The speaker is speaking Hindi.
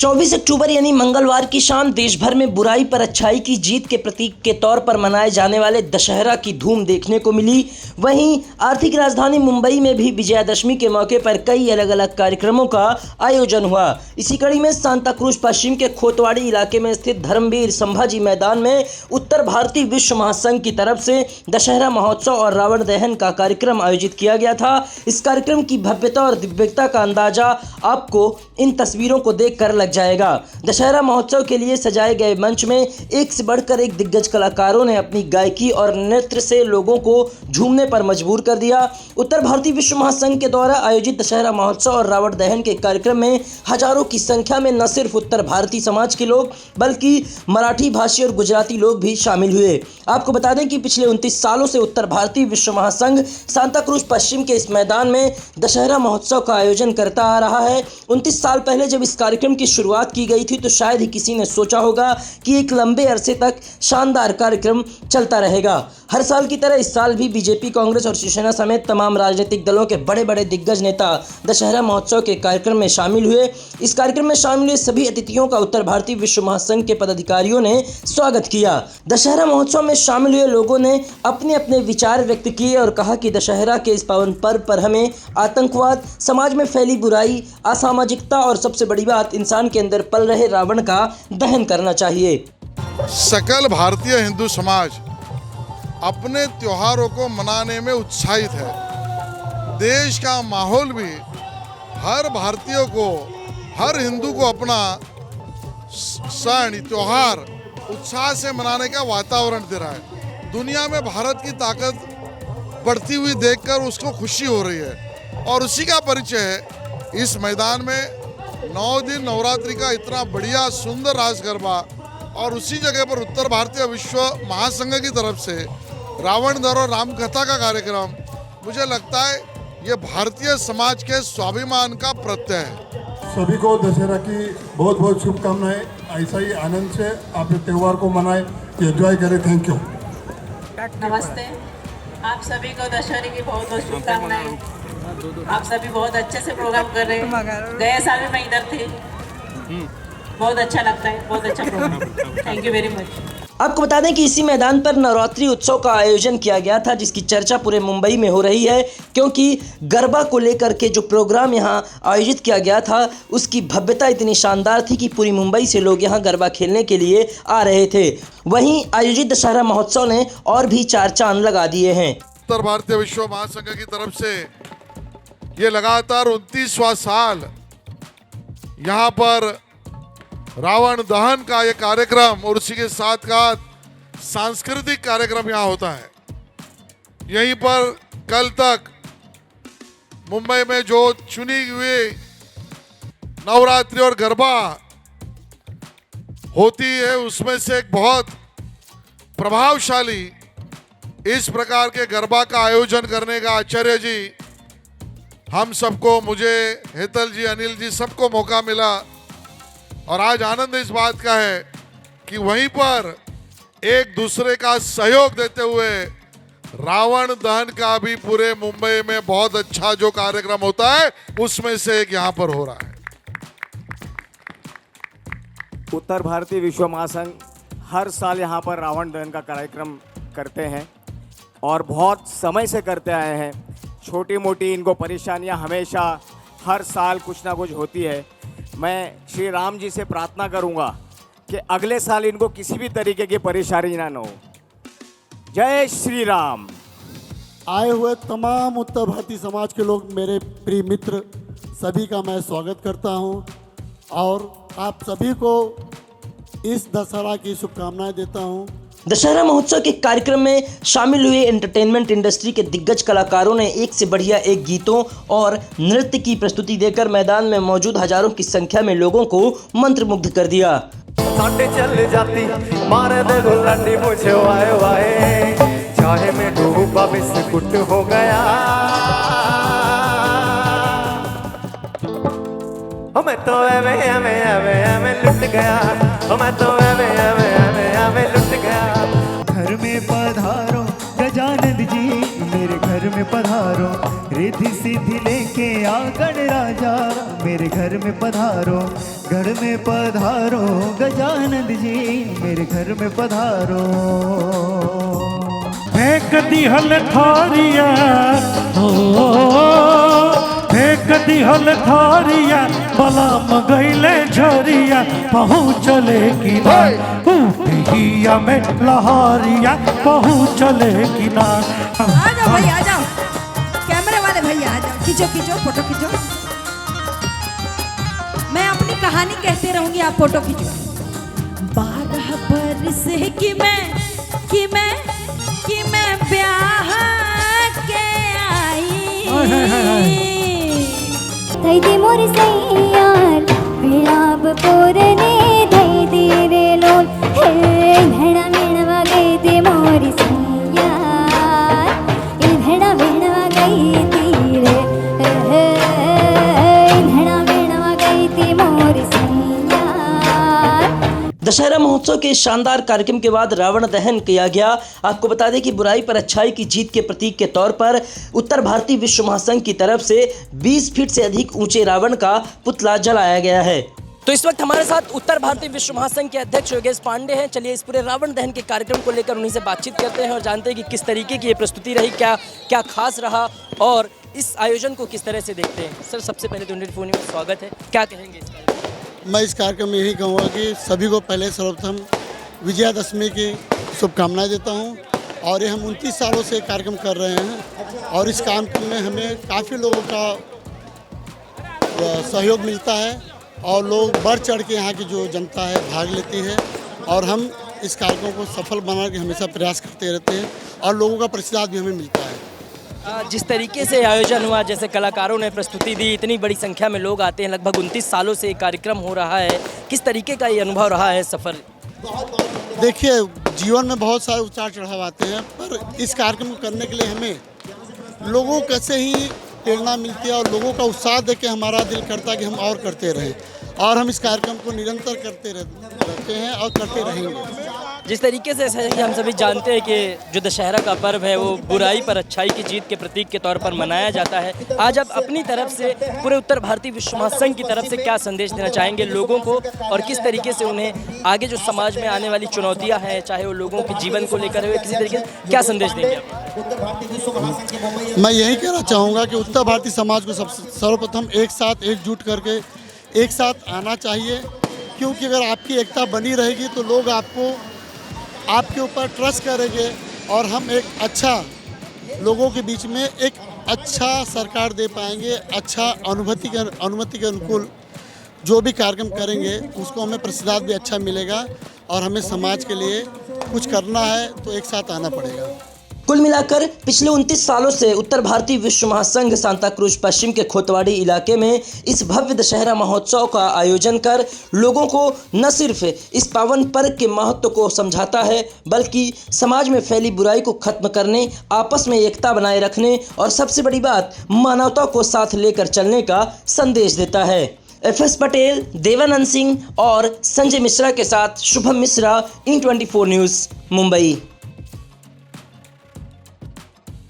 24 अक्टूबर यानी मंगलवार की शाम देश भर में बुराई पर अच्छाई की जीत के प्रतीक के तौर पर मनाए जाने वाले दशहरा की धूम देखने को मिली। वहीं आर्थिक राजधानी मुंबई में भी विजयादशमी के मौके पर कई अलग अलग कार्यक्रमों का आयोजन हुआ। इसी कड़ी में सांता क्रूज पश्चिम के खोतवाड़ी इलाके में स्थित धर्मवीर संभाजी मैदान में उत्तर भारतीय विश्व महासंघ की तरफ से दशहरा महोत्सव और रावण दहन का कार्यक्रम आयोजित किया गया था। इस कार्यक्रम की भव्यता और दिव्यता का अंदाजा आपको इन तस्वीरों को देखकर लग जाएगा। दशहरा महोत्सव के लिए सजाए गए मंच में एक से बढ़कर एक दिग्गज कलाकारों ने अपनी गायकी और नृत्य से लोगों को झूमने पर मजबूर कर दिया। उत्तर भारतीय विश्व महासंघ के द्वारा आयोजित दशहरा महोत्सव और रावण दहन के कार्यक्रम में हजारों की संख्या में न सिर्फ उत्तर भारतीय समाज के लोग बल्कि मराठी भाषी और गुजराती लोग भी शामिल हुए। आपको बता दें कि पिछले 29 सालों से उत्तर भारतीय विश्व महासंघ सांता क्रूज पश्चिम के इस मैदान में दशहरा महोत्सव का आयोजन करता आ रहा है। 29 साल पहले जब इस कार्यक्रम की शुरुआत की गई थी तो शायद ही किसी ने सोचा होगा कि एक लंबे अरसे तक शानदार कार्यक्रम चलता रहेगा। हर साल की तरह इस साल भी बीजेपी, कांग्रेस और शिवसेना समेत तमाम राजनीतिक दलों के बड़े बड़े दिग्गज नेता दशहरा महोत्सव के कार्यक्रम में शामिल हुए। इस कार्यक्रम में शामिल हुए सभी अतिथियों का उत्तर भारतीय विश्व महासंघ के पदाधिकारियों ने स्वागत किया। दशहरा महोत्सव में शामिल हुए लोगों ने अपने अपने विचार व्यक्त किए और कहा कि दशहरा के इस पावन पर्व पर हमें आतंकवाद, समाज में फैली बुराई, असामाजिकता और सबसे बड़ी बात इंसान के अंदर पल रहे रावण का दहन करना चाहिए। सकल भारतीय हिंदू समाज अपने त्योहारों को मनाने में उत्साहित है। देश का माहौल भी हर भारतीय को, हर हिंदू को अपना त्योहार उत्साह से मनाने का वातावरण दे रहा है। दुनिया में भारत की ताकत बढ़ती हुई देखकर उसको खुशी हो रही है और उसी का परिचय है इस मैदान में 9 दिन नवरात्रि का इतना बढ़िया सुंदर रास गरबा और उसी जगह पर उत्तर भारतीय विश्व महासंघ की तरफ से रावण दहन और राम कथा का कार्यक्रम। मुझे लगता है ये भारतीय समाज के स्वाभिमान का प्रत्यय है। सभी को दशहरा की बहुत बहुत शुभकामनाएं। ऐसा ही आनंद से आप इस त्यौहार को मनाएं, एंजॉय करें। Thank you. नमस्ते, आप सभी को दशहरे की बहुत बहुत शुभकामनाएं। आप सभी बहुत अच्छे से प्रोग्राम कर रहे हैं। गए साल में मैं इधर थी, बहुत अच्छा लगता है, बहुत अच्छा programme. Thank you very much. आपको बता दें कि इसी मैदान पर नवरात्रि उत्सव का आयोजन किया गया था, जिसकी चर्चा पूरे मुंबई में हो रही है क्योंकि गरबा को लेकर के जो प्रोग्राम यहां आयोजित किया गया था उसकी भव्यता इतनी शानदार थी कि पूरी मुंबई से लोग यहां गरबा खेलने के लिए आ रहे थे। वहीं आयोजित दशहरा महोत्सव ने और भी 4 चांद लगा दिए हैं। उत्तर भारतीय विश्व महासंघ की तरफ से ये लगातार 29वां साल यहाँ पर रावण दहन का ये कार्यक्रम और उसी के साथ का सांस्कृतिक कार्यक्रम यहाँ होता है। यहीं पर कल तक मुंबई में जो चुनी हुई नवरात्रि और गरबा होती है उसमें से एक बहुत प्रभावशाली इस प्रकार के गरबा का आयोजन करने का आचार्य जी हम सबको, मुझे, हेतल जी, अनिल जी, सबको मौका मिला और आज आनंद इस बात का है कि वहीं पर एक दूसरे का सहयोग देते हुए रावण दहन का भी पूरे मुंबई में बहुत अच्छा जो कार्यक्रम होता है उसमें से एक यहाँ पर हो रहा है। उत्तर भारतीय विश्व महासंघ हर साल यहाँ पर रावण दहन का कार्यक्रम करते हैं और बहुत समय से करते आए हैं। छोटी मोटी इनको परेशानियाँ हमेशा हर साल कुछ ना कुछ होती है। मैं श्री राम जी से प्रार्थना करूंगा कि अगले साल इनको किसी भी तरीके की परेशानी ना हो। जय श्री राम। आए हुए तमाम उत्तर भारतीय समाज के लोग, मेरे प्रिय मित्र, सभी का मैं स्वागत करता हूं और आप सभी को इस दशहरा की शुभकामनाएं देता हूं। दशहरा महोत्सव के कार्यक्रम में शामिल हुए एंटरटेनमेंट इंडस्ट्री के दिग्गज कलाकारों ने एक से बढ़िया एक गीतों और नृत्य की प्रस्तुति देकर मैदान में मौजूद हजारों की संख्या में लोगों को मंत्रमुग्ध कर दिया। चल जाती मारे दे गुलाटी मुझे वाए वाए, चाहे मैं डूबा बिस्कुट हो गया। मैं तो एवे लुट गया, मैं तो एवे लुट गया। घर में पधारो गजानन जी, मेरे घर में पधारो, रिद्धि सिद्धि लेके आ गण राजा। मेरे घर में पधारो, घर में पधारो गजानंद जी, मेरे घर में पधारो। फेंक दिहल थारिया हो, फेंक दिहल थारिया, बलाम गईले झरिया, पहुँचले किनारिया में लहारिया, पहुँचले किनार। आ जाओ भैया, आ जाओ, कैमरे वाले भैया आ जाओ, खींचो खींचो, फोटो खींचो। मैं अपनी कहानी कहते रहूंगी, आप फोटो खींचो। 12 बरस कि मैं ब्याह के आई। धई दे मोर सैयार बिलाब पोरने, धई दे रे लोल हे भेड़ा भेड़वा गई दे मोर सैयार, ई भेड़ा भेड़वा गई ती रे, भेड़ा भेड़वा गई ती मोर सैयार। दशहरा महोत्सव के इस शानदार कार्यक्रम के बाद रावण दहन किया गया। आपको बता दें कि बुराई पर अच्छाई की जीत के प्रतीक के तौर पर उत्तर भारतीय विश्व महासंघ की तरफ से 20 फीट से अधिक ऊंचे रावण का पुतला जलाया गया है। तो इस वक्त हमारे साथ उत्तर भारतीय विश्व महासंघ के अध्यक्ष योगेश पांडे हैं। चलिए इस पूरे रावण दहन के कार्यक्रम को लेकर उन्हीं से बातचीत करते हैं और जानते हैं कि किस तरीके की ये प्रस्तुति रही, क्या खास रहा और इस आयोजन को किस तरह से देखते हैं। सर, सबसे पहले तो 24 में स्वागत है, क्या कहेंगे इस कार्यक्रम? मैं इस कार्यक्रम में यही कहूँगा कि सभी को पहले सर्वप्रथम विजयादशमी की शुभकामनाएं देता हूँ। और ये हम 29 सालों से कार्यक्रम कर रहे हैं और इस कार्यक्रम में हमें काफ़ी लोगों का सहयोग मिलता है और लोग बढ़ चढ़ के यहाँ की जो जनता है भाग लेती है और हम इस कार्यक्रम को सफल बनाने के हमेशा प्रयास करते रहते हैं और लोगों का प्रतिसाद भी हमें मिलता है। जिस तरीके से आयोजन हुआ, जैसे कलाकारों ने प्रस्तुति दी, इतनी बड़ी संख्या में लोग आते हैं, लगभग 29 सालों से ये कार्यक्रम हो रहा है, किस तरीके का ये अनुभव रहा है सफर? देखिए, जीवन में बहुत सारे उतार चढ़ाव आते हैं, पर इस कार्यक्रम को करने के लिए हमें लोगों कैसे ही प्रेरणा मिलती है और लोगों का उत्साह देख के हमारा दिल करता है कि हम और करते रहें और हम इस कार्यक्रम को निरंतर करते रहते हैं और करते रहेंगे। जिस तरीके से जैसे कि हम सभी जानते हैं कि जो दशहरा का पर्व है वो बुराई पर अच्छाई की जीत के प्रतीक के तौर पर मनाया जाता है, आज आप अपनी तरफ से पूरे उत्तर भारतीय विश्व महासंघ की तरफ से क्या संदेश देना चाहेंगे लोगों को और किस तरीके से उन्हें आगे जो समाज में आने वाली चुनौतियां हैं, चाहे वो लोगों के जीवन को लेकर हो, किसी तरीके से क्या संदेश देंगे आप? मैं यही कहना चाहूँगा कि उत्तर भारतीय समाज को सर्वप्रथम एक साथ एकजुट करके एक साथ आना चाहिए, क्योंकि अगर आपकी एकता बनी रहेगी तो लोग आपके ऊपर ट्रस्ट करेंगे और हम एक अच्छा लोगों के बीच में एक अच्छा सरकार दे पाएंगे। अच्छा अनुमति के अनुकूल जो भी कार्यक्रम करेंगे उसको हमें प्रतिसाद भी अच्छा मिलेगा और हमें समाज के लिए कुछ करना है तो एक साथ आना पड़ेगा। कुल मिलाकर पिछले 29 सालों से उत्तर भारतीय विश्व महासंघ सांता क्रूज पश्चिम के खोतवाड़ी इलाके में इस भव्य दशहरा महोत्सव का आयोजन कर लोगों को न सिर्फ इस पावन पर्व के महत्व को समझाता है, बल्कि समाज में फैली बुराई को खत्म करने, आपस में एकता बनाए रखने और सबसे बड़ी बात मानवता को साथ लेकर चलने का संदेश देता है। FS पटेल, देवानंद सिंह और संजय मिश्रा के साथ शुभम मिश्रा, इन 24 न्यूज़, मुंबई।